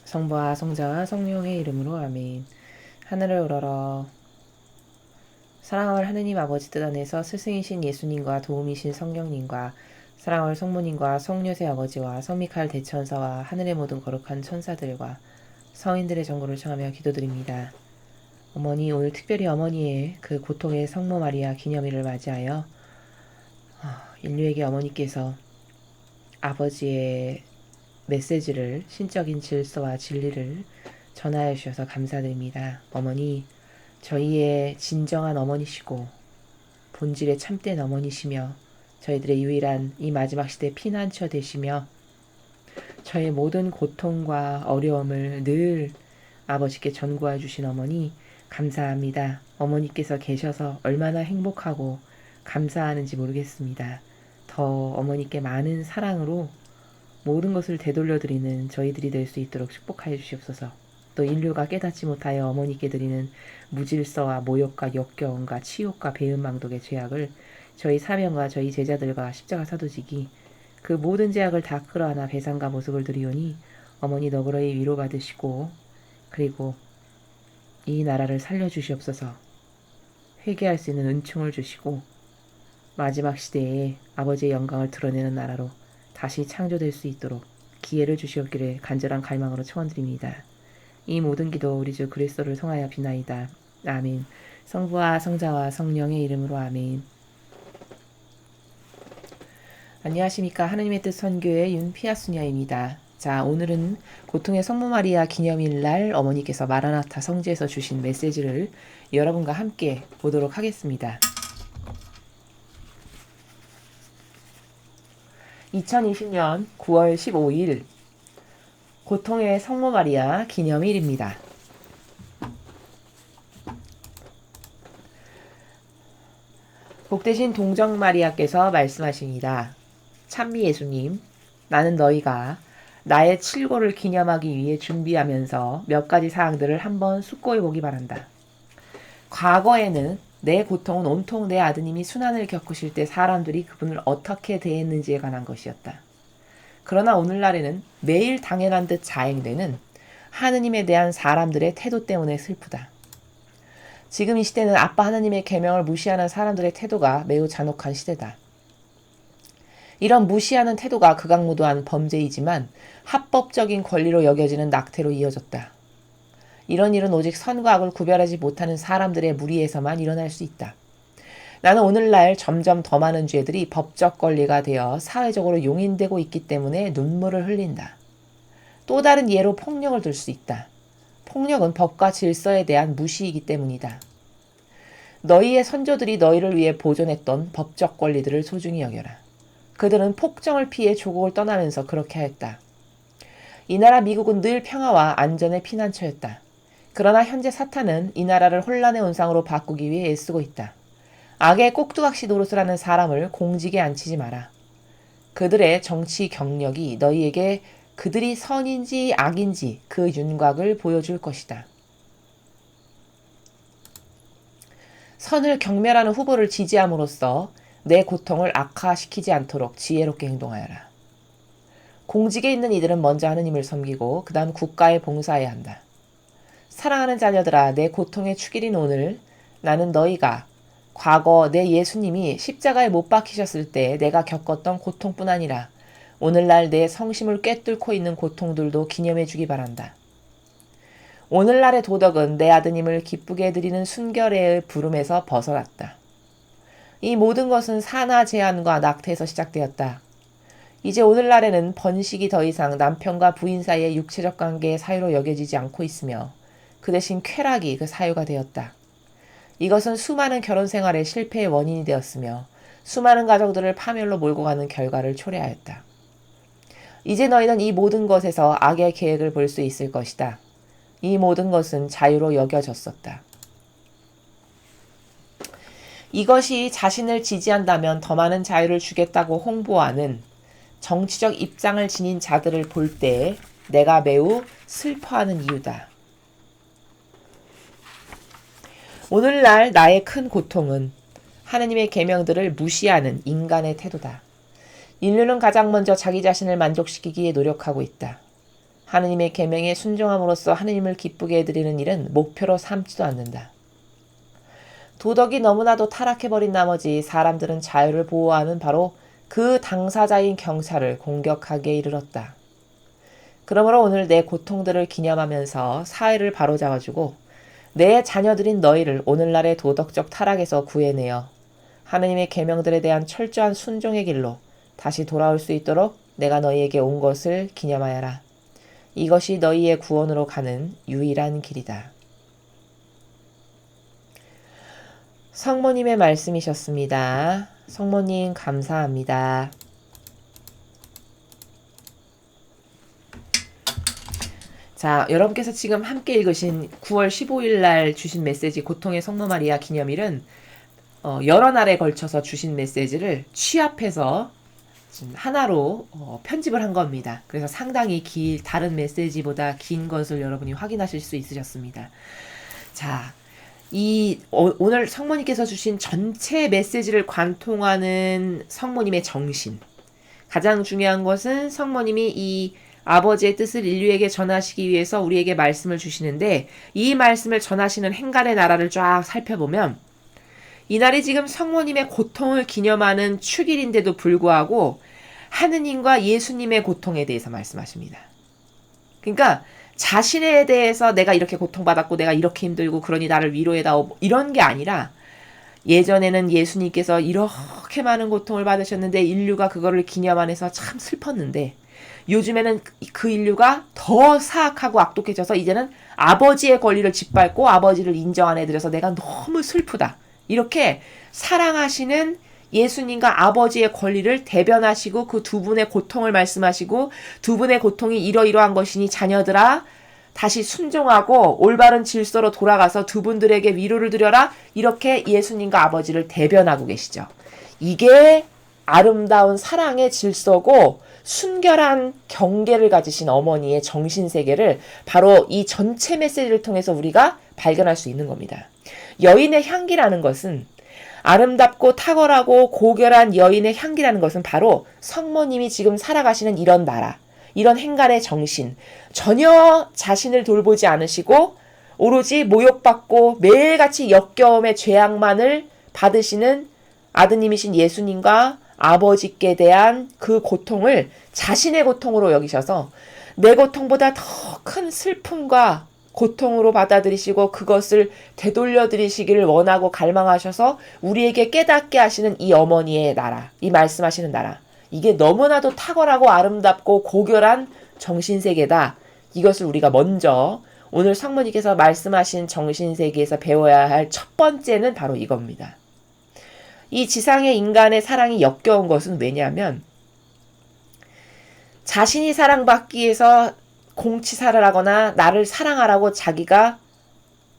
성부와 성자와 성령의 이름으로 아멘. 하늘을 우러러 사랑할 하느님 아버지 뜻 안에서 스승이신 예수님과 도움이신 성령님과 사랑할 성모님과 성녀세 아버지와 성미칼 대천사와 하늘의 모든 거룩한 천사들과 성인들의 전구를 청하며 기도드립니다. 어머니, 오늘 특별히 어머니의 그 고통의 성모 마리아 기념일을 맞이하여 인류에게 어머니께서 아버지의 메시지를, 신적인 질서와 진리를 전하여 주셔서 감사드립니다. 어머니, 저희의 진정한 어머니시고 본질의 참된 어머니시며 저희들의 유일한 이 마지막 시대 피난처 되시며 저의 모든 고통과 어려움을 늘 아버지께 전구해 주신 어머니 감사합니다. 어머니께서 계셔서 얼마나 행복하고 감사하는지 모르겠습니다. 더 어머니께 많은 사랑으로 모든 것을 되돌려드리는 저희들이 될 수 있도록 축복하여 주시옵소서. 또 인류가 깨닫지 못하여 어머니께 드리는 무질서와 모욕과 역겨움과 치욕과 배은망덕의 죄악을 저희 사명과 저희 제자들과 십자가 사도직이 그 모든 죄악을 다 끌어안아 배상과 보석을 드리오니 어머니 너그러이 위로받으시고 그리고 이 나라를 살려주시옵소서. 회개할 수 있는 은총을 주시고 마지막 시대에 아버지의 영광을 드러내는 나라로 다시 창조될 수 있도록 기회를 주시옵기를 간절한 갈망으로 청원드립니다. 이 모든 기도 우리 주 그리스도를 통하여 비나이다. 아멘. 성부와 성자와 성령의 이름으로 아멘. 안녕하십니까. 하느님의 뜻 선교의 윤피아수녀입니다. 자, 오늘은 고통의 성모 마리아 기념일날 어머니께서 마라나타 성지에서 주신 메시지를 여러분과 함께 보도록 하겠습니다. 2020년 9월 15일 고통의 성모 마리아 기념일입니다. 복되신 동정 마리아께서 말씀하십니다. 찬미 예수님, 나는 너희가 나의 칠고를 기념하기 위해 준비하면서 몇 가지 사항들을 한번 숙고해 보기 바란다. 과거에는 내 고통은 온통 내 아드님이 순환을 겪으실 때 사람들이 그분을 어떻게 대했는지에 관한 것이었다. 그러나 오늘날에는 매일 당연한 듯 자행되는 하느님에 대한 사람들의 태도 때문에 슬프다. 지금 이 시대는 아빠 하느님의 계명을 무시하는 사람들의 태도가 매우 잔혹한 시대다. 이런 무시하는 태도가 극악무도한 범죄이지만 합법적인 권리로 여겨지는 낙태로 이어졌다. 이런 일은 오직 선과 악을 구별하지 못하는 사람들의 무리에서만 일어날 수 있다. 나는 오늘날 점점 더 많은 죄들이 법적 권리가 되어 사회적으로 용인되고 있기 때문에 눈물을 흘린다. 또 다른 예로 폭력을 들 수 있다. 폭력은 법과 질서에 대한 무시이기 때문이다. 너희의 선조들이 너희를 위해 보존했던 법적 권리들을 소중히 여겨라. 그들은 폭정을 피해 조국을 떠나면서 그렇게 하였다. 이 나라 미국은 늘 평화와 안전의 피난처였다. 그러나 현재 사탄은 이 나라를 혼란의 온상으로 바꾸기 위해 애쓰고 있다. 악의 꼭두각시 노릇을 하는 사람을 공직에 앉히지 마라. 그들의 정치 경력이 너희에게 그들이 선인지 악인지 그 윤곽을 보여줄 것이다. 선을 경멸하는 후보를 지지함으로써 내 고통을 악화시키지 않도록 지혜롭게 행동하여라. 공직에 있는 이들은 먼저 하느님을 섬기고 그 다음 국가에 봉사해야 한다. 사랑하는 자녀들아, 내 고통의 축일인 오늘 나는 너희가 과거 내 예수님이 십자가에 못 박히셨을 때 내가 겪었던 고통뿐 아니라 오늘날 내 성심을 꿰뚫고 있는 고통들도 기념해 주기 바란다. 오늘날의 도덕은 내 아드님을 기쁘게 해드리는 순결의 부름에서 벗어났다. 이 모든 것은 산하 제한과 낙태에서 시작되었다. 이제 오늘날에는 번식이 더 이상 남편과 부인 사이의 육체적 관계의 사유로 여겨지지 않고 있으며 그 대신 쾌락이 그 사유가 되었다. 이것은 수많은 결혼 생활의 실패의 원인이 되었으며 수많은 가정들을 파멸로 몰고 가는 결과를 초래하였다. 이제 너희는 이 모든 것에서 악의 계획을 볼 수 있을 것이다. 이 모든 것은 자유로 여겨졌었다. 이것이 자신을 지지한다면 더 많은 자유를 주겠다고 홍보하는 정치적 입장을 지닌 자들을 볼 때 내가 매우 슬퍼하는 이유다. 오늘날 나의 큰 고통은 하느님의 계명들을 무시하는 인간의 태도다. 인류는 가장 먼저 자기 자신을 만족시키기에 노력하고 있다. 하느님의 계명에 순종함으로써 하느님을 기쁘게 해드리는 일은 목표로 삼지도 않는다. 도덕이 너무나도 타락해버린 나머지 사람들은 자유를 보호하는 바로 그 당사자인 경찰을 공격하기에 이르렀다. 그러므로 오늘 내 고통들을 기념하면서 사회를 바로잡아주고 내 자녀들인 너희를 오늘날의 도덕적 타락에서 구해내어 하느님의 계명들에 대한 철저한 순종의 길로 다시 돌아올 수 있도록 내가 너희에게 온 것을 기념하여라. 이것이 너희의 구원으로 가는 유일한 길이다. 성모님의 말씀이셨습니다. 성모님 감사합니다. 자, 여러분께서 지금 함께 읽으신 9월 15일 날 주신 메시지 고통의 성모 마리아 기념일은 여러 날에 걸쳐서 주신 메시지를 취합해서 하나로 편집을 한 겁니다. 그래서 상당히 다른 메시지보다 긴 것을 여러분이 확인하실 수 있으셨습니다. 자, 오늘 성모님께서 주신 전체 메시지를 관통하는 성모님의 정신. 가장 중요한 것은 성모님이 이 아버지의 뜻을 인류에게 전하시기 위해서 우리에게 말씀을 주시는데 이 말씀을 전하시는 행간의 나라를 쫙 살펴보면 이날이 지금 성모님의 고통을 기념하는 축일인데도 불구하고 하느님과 예수님의 고통에 대해서 말씀하십니다. 그러니까 자신에 대해서 내가 이렇게 고통받았고 내가 이렇게 힘들고 그러니 나를 위로해다오 이런 게 아니라 예전에는 예수님께서 이렇게 많은 고통을 받으셨는데 인류가 그거를 기념 안 해서 참 슬펐는데 요즘에는 그 인류가 더 사악하고 악독해져서 이제는 아버지의 권리를 짓밟고 아버지를 인정 안 해드려서 내가 너무 슬프다. 이렇게 사랑하시는 예수님과 아버지의 권리를 대변하시고 그 두 분의 고통을 말씀하시고 두 분의 고통이 이러이러한 것이니 자녀들아 다시 순종하고 올바른 질서로 돌아가서 두 분들에게 위로를 드려라. 이렇게 예수님과 아버지를 대변하고 계시죠. 이게 아름다운 사랑의 질서고 순결한 경계를 가지신 어머니의 정신세계를 바로 이 전체 메시지를 통해서 우리가 발견할 수 있는 겁니다. 여인의 향기라는 것은 아름답고 탁월하고 고결한 여인의 향기라는 것은 바로 성모님이 지금 살아가시는 이런 나라, 이런 행간의 정신, 전혀 자신을 돌보지 않으시고 오로지 모욕받고 매일같이 역겨움의 죄악만을 받으시는 아드님이신 예수님과 아버지께 대한 그 고통을 자신의 고통으로 여기셔서 내 고통보다 더 큰 슬픔과 고통으로 받아들이시고 그것을 되돌려 드리시기를 원하고 갈망하셔서 우리에게 깨닫게 하시는 이 어머니의 나라, 이 말씀하시는 나라. 이게 너무나도 탁월하고 아름답고 고결한 정신세계다. 이것을 우리가 먼저 오늘 성모님께서 말씀하신 정신세계에서 배워야 할 첫 번째는 바로 이겁니다. 이 지상의 인간의 사랑이 역겨운 것은 왜냐하면 자신이 사랑받기 위해서 공치사를 하거나 나를 사랑하라고 자기가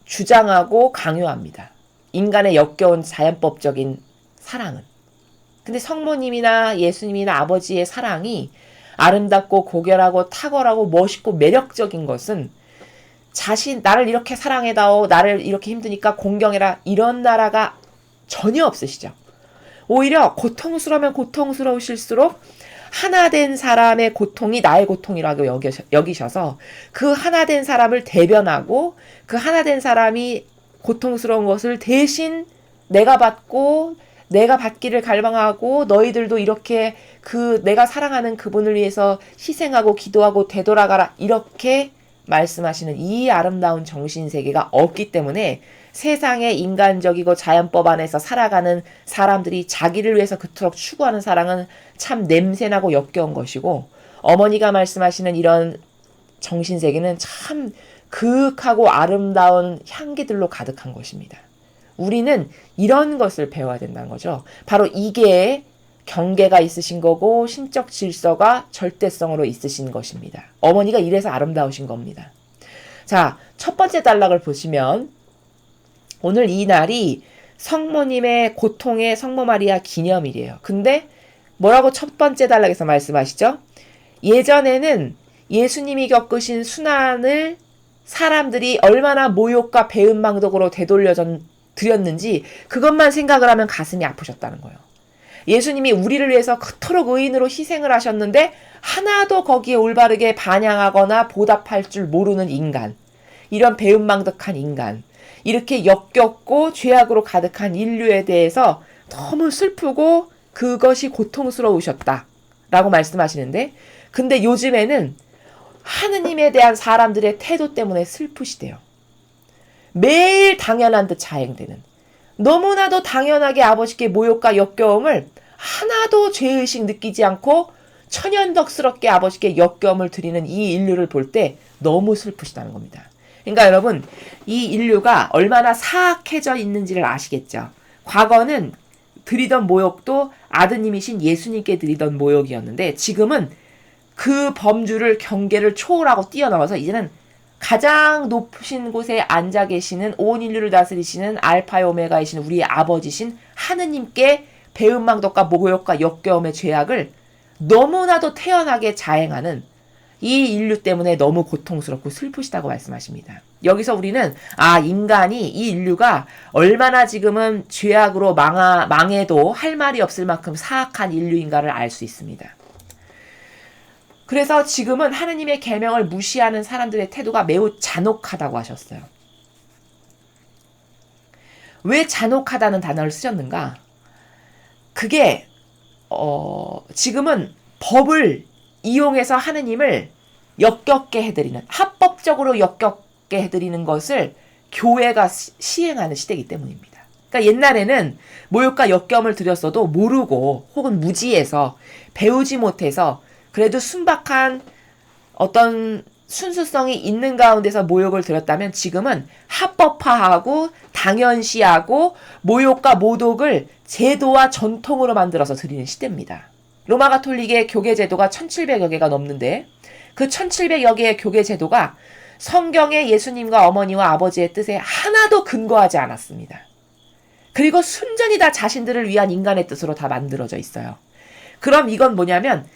주장하고 강요합니다. 인간의 역겨운 자연법적인 사랑은. 근데 성모님이나 예수님이나 아버지의 사랑이 아름답고 고결하고 탁월하고 멋있고 매력적인 것은 나를 이렇게 사랑해다오, 나를 이렇게 힘드니까 공경해라 이런 나라가 전혀 없으시죠. 오히려 고통스러우면 고통스러우실수록 하나된 사람의 고통이 나의 고통이라고 여기셔서 그 하나된 사람을 대변하고 그 하나된 사람이 고통스러운 것을 대신 내가 받고 내가 받기를 갈망하고 너희들도 이렇게 내가 사랑하는 그분을 위해서 희생하고 기도하고 되돌아가라 이렇게 말씀하시는 이 아름다운 정신세계가 없기 때문에 세상의 인간적이고 자연법 안에서 살아가는 사람들이 자기를 위해서 그토록 추구하는 사랑은 참 냄새나고 역겨운 것이고 어머니가 말씀하시는 이런 정신세계는 참 그윽하고 아름다운 향기들로 가득한 것입니다. 우리는 이런 것을 배워야 된다는 거죠. 바로 이게 경계가 있으신 거고 신적 질서가 절대성으로 있으신 것입니다. 어머니가 이래서 아름다우신 겁니다. 자, 첫 번째 단락을 보시면 오늘 이 날이 성모님의 고통의 성모 마리아 기념일이에요. 근데 뭐라고 첫 번째 단락에서 말씀하시죠? 예전에는 예수님이 겪으신 순환을 사람들이 얼마나 모욕과 배은망덕으로 되돌려 드렸는지 그것만 생각을 하면 가슴이 아프셨다는 거예요. 예수님이 우리를 위해서 그토록 의인으로 희생을 하셨는데 하나도 거기에 올바르게 반향하거나 보답할 줄 모르는 인간, 이런 배은망덕한 인간, 이렇게 역겹고 죄악으로 가득한 인류에 대해서 너무 슬프고 그것이 고통스러우셨다 라고 말씀하시는데, 근데 요즘에는 하느님에 대한 사람들의 태도 때문에 슬프시대요. 매일 당연한 듯 자행되는, 너무나도 당연하게 아버지께 모욕과 역겨움을 하나도 죄의식 느끼지 않고 천연덕스럽게 아버지께 역겨움을 드리는 이 인류를 볼 때 너무 슬프시다는 겁니다. 그러니까 여러분, 이 인류가 얼마나 사악해져 있는지를 아시겠죠? 과거는 드리던 모욕도 아드님이신 예수님께 드리던 모욕이었는데, 지금은 그 범주를, 경계를 초월하고 뛰어넘어서 이제는 가장 높으신 곳에 앉아 계시는 온 인류를 다스리시는 알파의 오메가이신 우리의 아버지신 하느님께 배은망덕과 모욕과 역겨움의 죄악을 너무나도 태연하게 자행하는 이 인류 때문에 너무 고통스럽고 슬프시다고 말씀하십니다. 여기서 우리는 인간이, 이 인류가 얼마나 지금은 죄악으로 망해도 할 말이 없을 만큼 사악한 인류인가를 알 수 있습니다. 그래서 지금은 하느님의 계명을 무시하는 사람들의 태도가 매우 잔혹하다고 하셨어요. 왜 잔혹하다는 단어를 쓰셨는가? 그게 지금은 법을 이용해서 하느님을 역겹게 해드리는, 합법적으로 역겹게 해드리는 것을 교회가 시행하는 시대이기 때문입니다. 그러니까 옛날에는 모욕과 역겨움을 드렸어도 모르고 혹은 무지해서 배우지 못해서 그래도 순박한 어떤 순수성이 있는 가운데서 모욕을 드렸다면, 지금은 합법화하고 당연시하고 모욕과 모독을 제도와 전통으로 만들어서 드리는 시대입니다. 로마 가톨릭의 교계 제도가 1700여 개가 넘는데, 그 1700여 개의 교계 제도가 성경의 예수님과 어머니와 아버지의 뜻에 하나도 근거하지 않았습니다. 그리고 순전히 다 자신들을 위한 인간의 뜻으로 다 만들어져 있어요. 그럼 이건 뭐냐면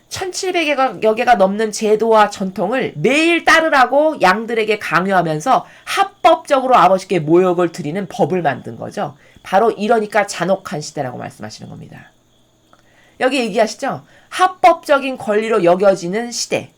1700여 개가 넘는 제도와 전통을 매일 따르라고 양들에게 강요하면서 합법적으로 아버지께 모욕을 드리는 법을 만든 거죠. 바로 이러니까 잔혹한 시대라고 말씀하시는 겁니다. 여기 얘기하시죠? 합법적인 권리로 여겨지는 시대.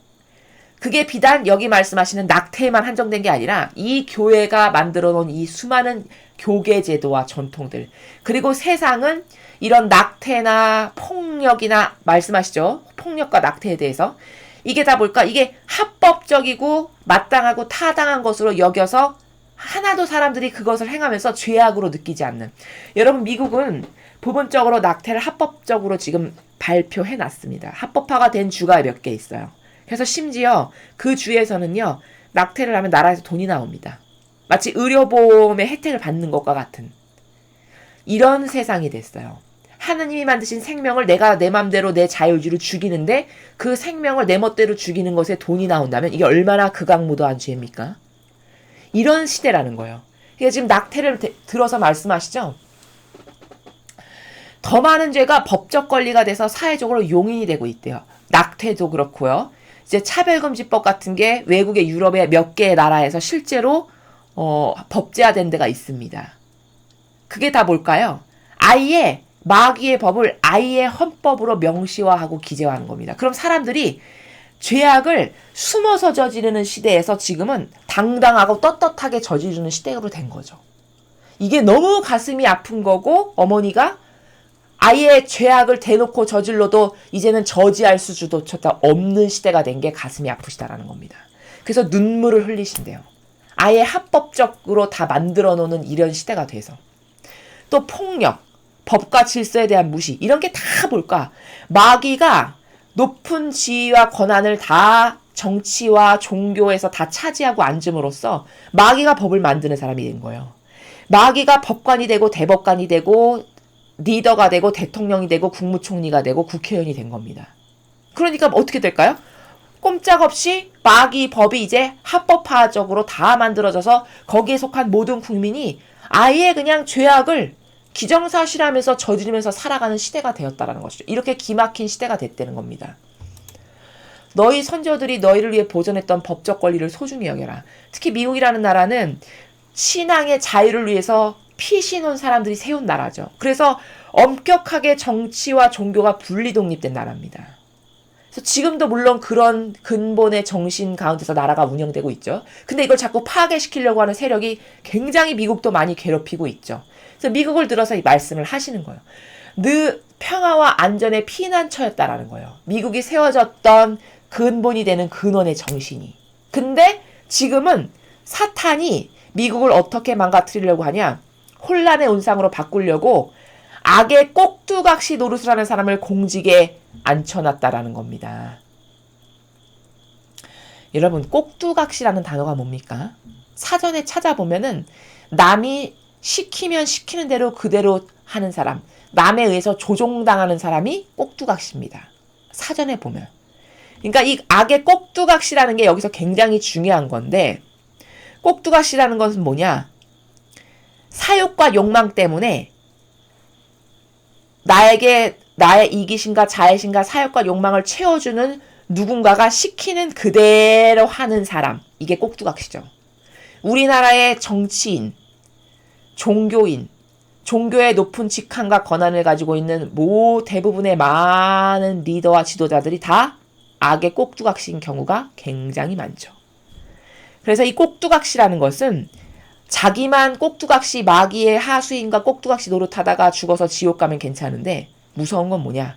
그게 비단 여기 말씀하시는 낙태에만 한정된 게 아니라 이 교회가 만들어 놓은 이 수많은 교계 제도와 전통들, 그리고 세상은 이런 낙태나 폭력이나 말씀하시죠? 폭력과 낙태에 대해서 이게 다 뭘까? 이게 합법적이고 마땅하고 타당한 것으로 여겨서 하나도 사람들이 그것을 행하면서 죄악으로 느끼지 않는. 여러분, 미국은 부분적으로 낙태를 합법적으로 지금 발표해 놨습니다. 합법화가 된 주가 몇 개 있어요. 그래서 심지어 그 주에서는요, 낙태를 하면 나라에서 돈이 나옵니다. 마치 의료보험의 혜택을 받는 것과 같은 이런 세상이 됐어요. 하느님이 만드신 생명을 내가 내 맘대로 내 자유의지로 죽이는데, 그 생명을 내 멋대로 죽이는 것에 돈이 나온다면 이게 얼마나 극악무도한 죄입니까? 이런 시대라는 거예요. 그러니까 지금 낙태를 들어서 말씀하시죠? 더 많은 죄가 법적 권리가 돼서 사회적으로 용인이 되고 있대요. 낙태도 그렇고요. 이제 차별금지법 같은 게 외국의 유럽의 몇 개의 나라에서 실제로 법제화된 데가 있습니다. 그게 다 뭘까요? 아예 마귀의 법을 아예 헌법으로 명시화하고 기재화하는 겁니다. 그럼 사람들이 죄악을 숨어서 저지르는 시대에서 지금은 당당하고 떳떳하게 저지르는 시대로 된 거죠. 이게 너무 가슴이 아픈 거고, 어머니가 아예 죄악을 대놓고 저질러도 이제는 저지할 수조차 없는 시대가 된 게 가슴이 아프시다라는 겁니다. 그래서 눈물을 흘리신대요. 아예 합법적으로 다 만들어 놓는 이런 시대가 돼서. 또 폭력, 법과 질서에 대한 무시, 이런 게 다 뭘까? 마귀가 높은 지위와 권한을 다 정치와 종교에서 다 차지하고 앉음으로써 마귀가 법을 만드는 사람이 된 거예요. 마귀가 법관이 되고 대법관이 되고 리더가 되고 대통령이 되고 국무총리가 되고 국회의원이 된 겁니다. 그러니까 어떻게 될까요? 꼼짝없이 마귀 법이 이제 합법화적으로 다 만들어져서 거기에 속한 모든 국민이 아예 그냥 죄악을 기정사실하면서 저지르면서 살아가는 시대가 되었다라는 것이죠. 이렇게 기막힌 시대가 됐다는 겁니다. 너희 선조들이 너희를 위해 보존했던 법적 권리를 소중히 여겨라. 특히 미국이라는 나라는 신앙의 자유를 위해서 피 신은 사람들이 세운 나라죠. 그래서 엄격하게 정치와 종교가 분리 독립된 나라입니다. 그래서 지금도 물론 그런 근본의 정신 가운데서 나라가 운영되고 있죠. 근데 이걸 자꾸 파괴시키려고 하는 세력이 굉장히 미국도 많이 괴롭히고 있죠. 그래서 미국을 들어서 이 말씀을 하시는 거예요. 늘 평화와 안전의 피난처였다라는 거예요. 미국이 세워졌던 근본이 되는 근원의 정신이. 근데 지금은 사탄이 미국을 어떻게 망가뜨리려고 하냐? 혼란의 온상으로 바꾸려고 악의 꼭두각시 노릇을 하는 사람을 공직에 앉혀놨다라는 겁니다. 여러분, 꼭두각시라는 단어가 뭡니까? 사전에 찾아보면은 남이 시키면 시키는 대로 그대로 하는 사람, 남에 의해서 조종당하는 사람이 꼭두각시입니다. 사전에 보면. 그러니까 이 악의 꼭두각시라는 게 여기서 굉장히 중요한 건데, 꼭두각시라는 것은 뭐냐? 사욕과 욕망 때문에 나에게 나의 이기심과 자애심과 사욕과 욕망을 채워주는 누군가가 시키는 그대로 하는 사람. 이게 꼭두각시죠. 우리나라의 정치인, 종교인, 종교의 높은 직함과 권한을 가지고 있는 대부분의 많은 리더와 지도자들이 다 악의 꼭두각시인 경우가 굉장히 많죠. 그래서 이 꼭두각시라는 것은 자기만 꼭두각시 마귀의 하수인과 꼭두각시 노릇하다가 죽어서 지옥 가면 괜찮은데 무서운 건 뭐냐?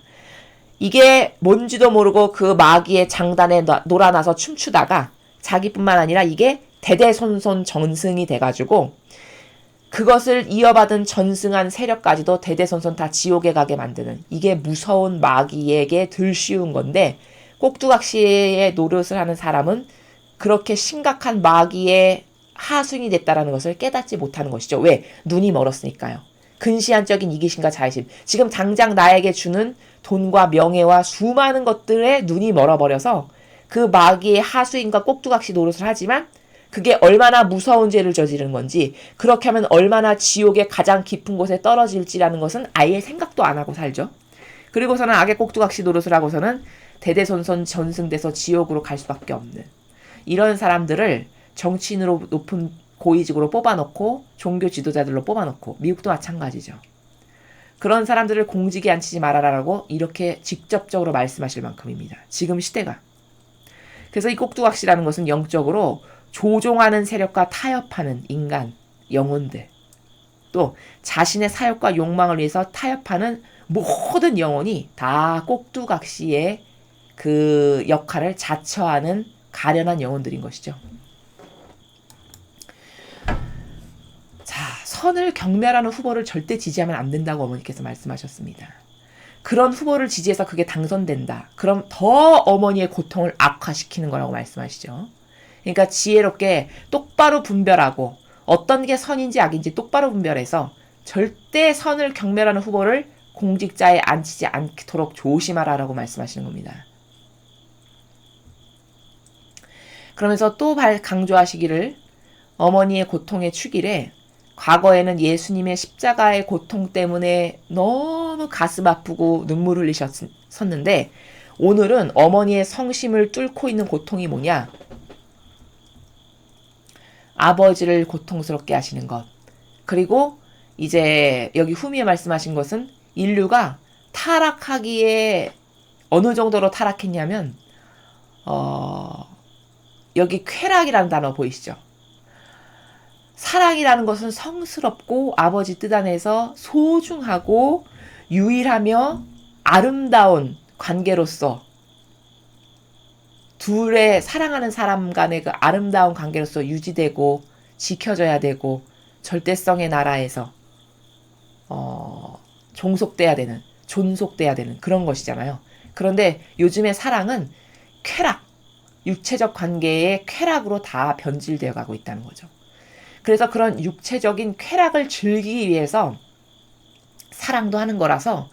이게 뭔지도 모르고 그 마귀의 장단에 놀아나서 춤추다가 자기뿐만 아니라 이게 대대손손 전승이 돼가지고 그것을 이어받은 전승한 세력까지도 대대손손 다 지옥에 가게 만드는, 이게 무서운 마귀에게 들쉬운 건데, 꼭두각시의 노릇을 하는 사람은 그렇게 심각한 마귀의 하수인이 됐다라는 것을 깨닫지 못하는 것이죠. 왜? 눈이 멀었으니까요. 근시안적인 이기심과 자의심, 지금 당장 나에게 주는 돈과 명예와 수많은 것들에 눈이 멀어버려서 그 마귀의 하수인과 꼭두각시 노릇을 하지만 그게 얼마나 무서운 죄를 저지르는 건지, 그렇게 하면 얼마나 지옥의 가장 깊은 곳에 떨어질지라는 것은 아예 생각도 안 하고 살죠. 그리고서는 악의 꼭두각시 노릇을 하고서는 대대손손 전승돼서 지옥으로 갈 수밖에 없는 이런 사람들을 정치인으로 높은 고위직으로 뽑아놓고 종교 지도자들로 뽑아놓고, 미국도 마찬가지죠. 그런 사람들을 공직에 앉히지 말아라라고 이렇게 직접적으로 말씀하실 만큼입니다. 지금 시대가. 그래서 이 꼭두각시라는 것은 영적으로 조종하는 세력과 타협하는 인간, 영혼들, 또 자신의 사욕과 욕망을 위해서 타협하는 모든 영혼이 다 꼭두각시의 그 역할을 자처하는 가련한 영혼들인 것이죠. 자, 선을 경멸하는 후보를 절대 지지하면 안 된다고 어머니께서 말씀하셨습니다. 그런 후보를 지지해서 그게 당선된다. 그럼 더 어머니의 고통을 악화시키는 거라고 말씀하시죠. 그러니까 지혜롭게 똑바로 분별하고 어떤 게 선인지 악인지 똑바로 분별해서 절대 선을 경멸하는 후보를 공직자에 앉히지 않도록 조심하라라고 말씀하시는 겁니다. 그러면서 또 강조하시기를, 어머니의 고통의 축일에 과거에는 예수님의 십자가의 고통 때문에 너무 가슴 아프고 눈물 흘리셨었는데 오늘은 어머니의 성심을 뚫고 있는 고통이 뭐냐? 아버지를 고통스럽게 하시는 것. 그리고 이제 여기 후미에 말씀하신 것은 인류가 타락하기에 어느 정도로 타락했냐면 여기 쾌락이라는 단어 보이시죠? 사랑이라는 것은 성스럽고 아버지 뜻 안에서 소중하고 유일하며 아름다운 관계로서, 둘의 사랑하는 사람 간의 그 아름다운 관계로서 유지되고 지켜져야 되고 절대성의 나라에서 존속돼야 되는 그런 것이잖아요. 그런데 요즘의 사랑은 쾌락, 육체적 관계의 쾌락으로 다 변질되어 가고 있다는 거죠. 그래서 그런 육체적인 쾌락을 즐기기 위해서 사랑도 하는 거라서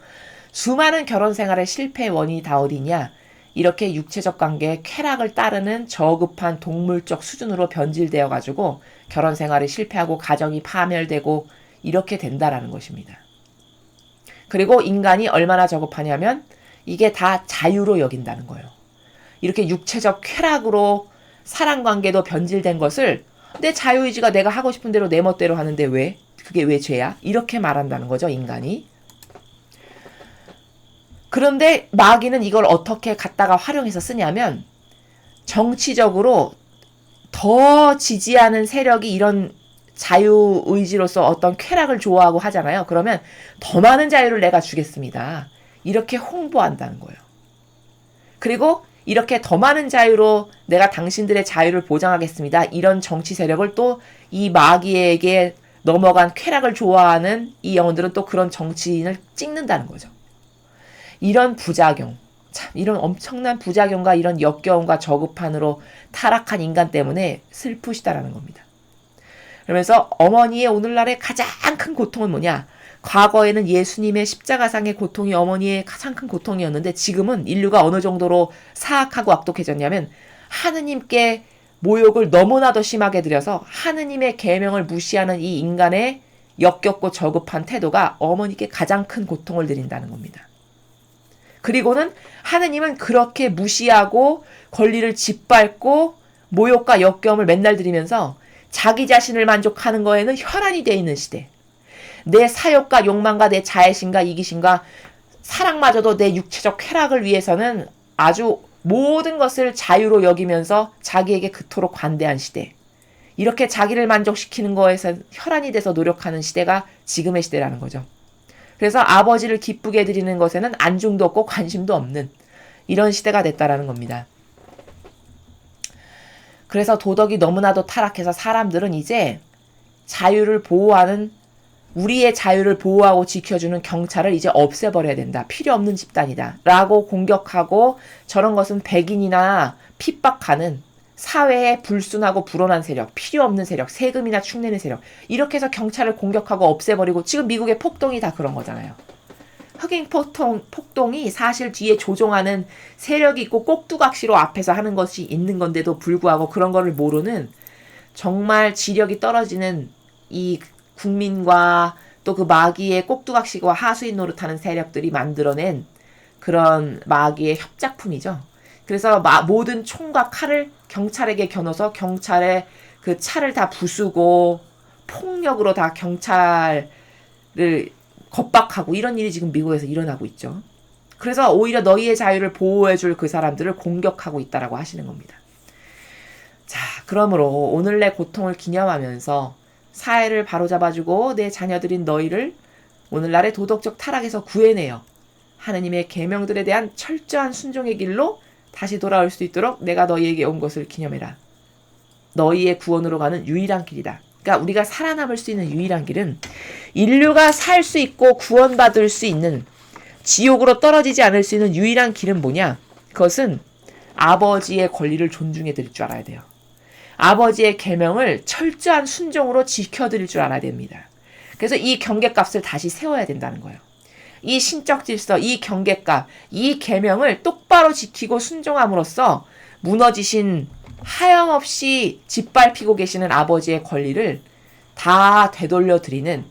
수많은 결혼 생활의 실패의 원인이 다 어디냐? 이렇게 육체적 관계의 쾌락을 따르는 저급한 동물적 수준으로 변질되어 가지고 결혼 생활이 실패하고 가정이 파멸되고 이렇게 된다라는 것입니다. 그리고 인간이 얼마나 저급하냐면 이게 다 자유로 여긴다는 거예요. 이렇게 육체적 쾌락으로 사랑관계도 변질된 것을 내 자유의지가 내가 하고 싶은 대로 내 멋대로 하는데 왜? 그게 왜 죄야? 이렇게 말한다는 거죠, 인간이. 그런데 마귀는 이걸 어떻게 갖다가 활용해서 쓰냐면 정치적으로 더 지지하는 세력이 이런 자유의지로서 어떤 쾌락을 좋아하고 하잖아요. 그러면 더 많은 자유를 내가 주겠습니다. 이렇게 홍보한다는 거예요. 그리고 이렇게 더 많은 자유로 내가 당신들의 자유를 보장하겠습니다. 이런 정치 세력을 또 이 마귀에게 넘어간 쾌락을 좋아하는 이 영혼들은 또 그런 정치인을 찍는다는 거죠. 이런 부작용, 참 이런 엄청난 부작용과 이런 역겨움과 저급함으로 타락한 인간 때문에 슬프시다라는 겁니다. 그러면서 어머니의 오늘날의 가장 큰 고통은 뭐냐? 과거에는 예수님의 십자가상의 고통이 어머니의 가장 큰 고통이었는데 지금은 인류가 어느 정도로 사악하고 악독해졌냐면 하느님께 모욕을 너무나도 심하게 드려서 하느님의 계명을 무시하는 이 인간의 역겹고 저급한 태도가 어머니께 가장 큰 고통을 드린다는 겁니다. 그리고는 하느님은 그렇게 무시하고 권리를 짓밟고 모욕과 역겨움을 맨날 드리면서 자기 자신을 만족하는 거에는 혈안이 되어 있는 시대. 내 사욕과 욕망과 내 자애심과 이기심과 사랑마저도 내 육체적 쾌락을 위해서는 아주 모든 것을 자유로 여기면서 자기에게 그토록 관대한 시대. 이렇게 자기를 만족시키는 거에서 혈안이 돼서 노력하는 시대가 지금의 시대라는 거죠. 그래서 아버지를 기쁘게 해드리는 것에는 안중도 없고 관심도 없는 이런 시대가 됐다라는 겁니다. 그래서 도덕이 너무나도 타락해서 사람들은 이제 자유를 보호하는 우리의 자유를 보호하고 지켜주는 경찰을 이제 없애버려야 된다. 필요 없는 집단이다. 라고 공격하고 저런 것은 백인이나 핍박하는 사회에 불순하고 불온한 세력, 필요 없는 세력, 세금이나 축내는 세력 이렇게 해서 경찰을 공격하고 없애버리고 지금 미국의 폭동이 다 그런 거잖아요. 흑인 폭동이 사실 뒤에 조종하는 세력이 있고 꼭두각시로 앞에서 하는 것이 있는 건데도 불구하고 그런 거를 모르는 정말 지력이 떨어지는 이 국민과 또 그 마귀의 꼭두각시와 하수인 노릇하는 세력들이 만들어낸 그런 마귀의 협작품이죠. 그래서 모든 총과 칼을 경찰에게 겨눠서 경찰의 그 차를 다 부수고 폭력으로 다 경찰을 겁박하고 이런 일이 지금 미국에서 일어나고 있죠. 그래서 오히려 너희의 자유를 보호해줄 그 사람들을 공격하고 있다라고 하시는 겁니다. 자, 그러므로 오늘 내 고통을 기념하면서 사회를 바로잡아주고 내 자녀들인 너희를 오늘날의 도덕적 타락에서 구해내어 하느님의 계명들에 대한 철저한 순종의 길로 다시 돌아올 수 있도록 내가 너희에게 온 것을 기념해라. 너희의 구원으로 가는 유일한 길이다. 그러니까 우리가 살아남을 수 있는 유일한 길은 인류가 살 수 있고 구원받을 수 있는 지옥으로 떨어지지 않을 수 있는 유일한 길은 뭐냐? 그것은 아버지의 권리를 존중해 드릴 줄 알아야 돼요. 아버지의 계명을 철저한 순종으로 지켜드릴 줄 알아야 됩니다. 그래서 이 경계값을 다시 세워야 된다는 거예요. 이 신적 질서, 이 경계값, 이 계명을 똑바로 지키고 순종함으로써 무너지신 하염없이 짓밟히고 계시는 아버지의 권리를 다 되돌려드리는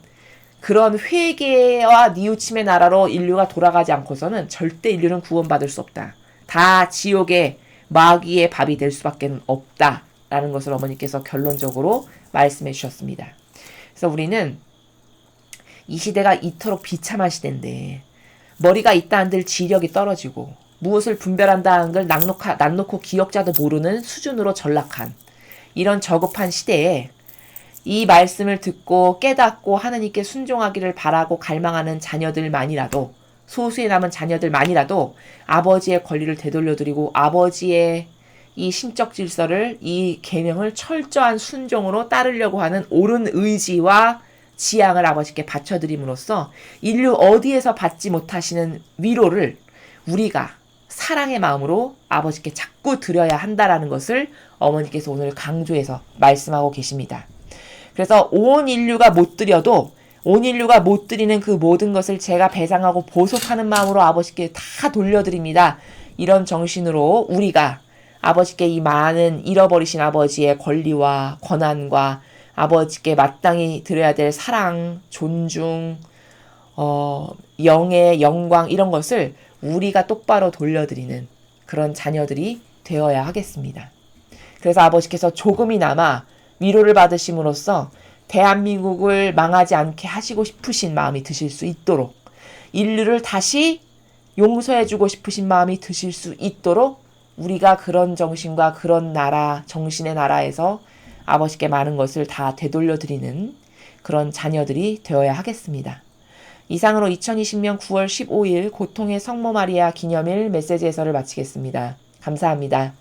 그런 회개와 뉘우침의 나라로 인류가 돌아가지 않고서는 절대 인류는 구원받을 수 없다. 다 지옥의 마귀의 밥이 될 수밖에 없다. 라는 것을 어머니께서 결론적으로 말씀해 주셨습니다. 그래서 우리는 이 시대가 이토록 비참한 시대인데 머리가 있다 한들 지력이 떨어지고 무엇을 분별한다는 걸 낯놓고 기억자도 모르는 수준으로 전락한 이런 저급한 시대에 이 말씀을 듣고 깨닫고 하느님께 순종하기를 바라고 갈망하는 자녀들만이라도 소수에 남은 자녀들만이라도 아버지의 권리를 되돌려드리고 아버지의 이 신적 질서를 이 계명을 철저한 순종으로 따르려고 하는 옳은 의지와 지향을 아버지께 바쳐드림으로써 인류 어디에서 받지 못하시는 위로를 우리가 사랑의 마음으로 아버지께 자꾸 드려야 한다라는 것을 어머니께서 오늘 강조해서 말씀하고 계십니다. 그래서 온 인류가 못 드려도 온 인류가 못 드리는 그 모든 것을 제가 배상하고 보속하는 마음으로 아버지께 다 돌려드립니다. 이런 정신으로 우리가 아버지께 이 많은 잃어버리신 아버지의 권리와 권한과 아버지께 마땅히 드려야 될 사랑, 존중, 영의 영광 이런 것을 우리가 똑바로 돌려드리는 그런 자녀들이 되어야 하겠습니다. 그래서 아버지께서 조금이나마 위로를 받으심으로써 대한민국을 망하지 않게 하시고 싶으신 마음이 드실 수 있도록 인류를 다시 용서해주고 싶으신 마음이 드실 수 있도록 우리가 그런 정신과 그런 나라, 정신의 나라에서 아버지께 많은 것을 다 되돌려드리는 그런 자녀들이 되어야 하겠습니다. 이상으로 2020년 9월 15일 고통의 성모 마리아 기념일 메시지 해설을 마치겠습니다. 감사합니다.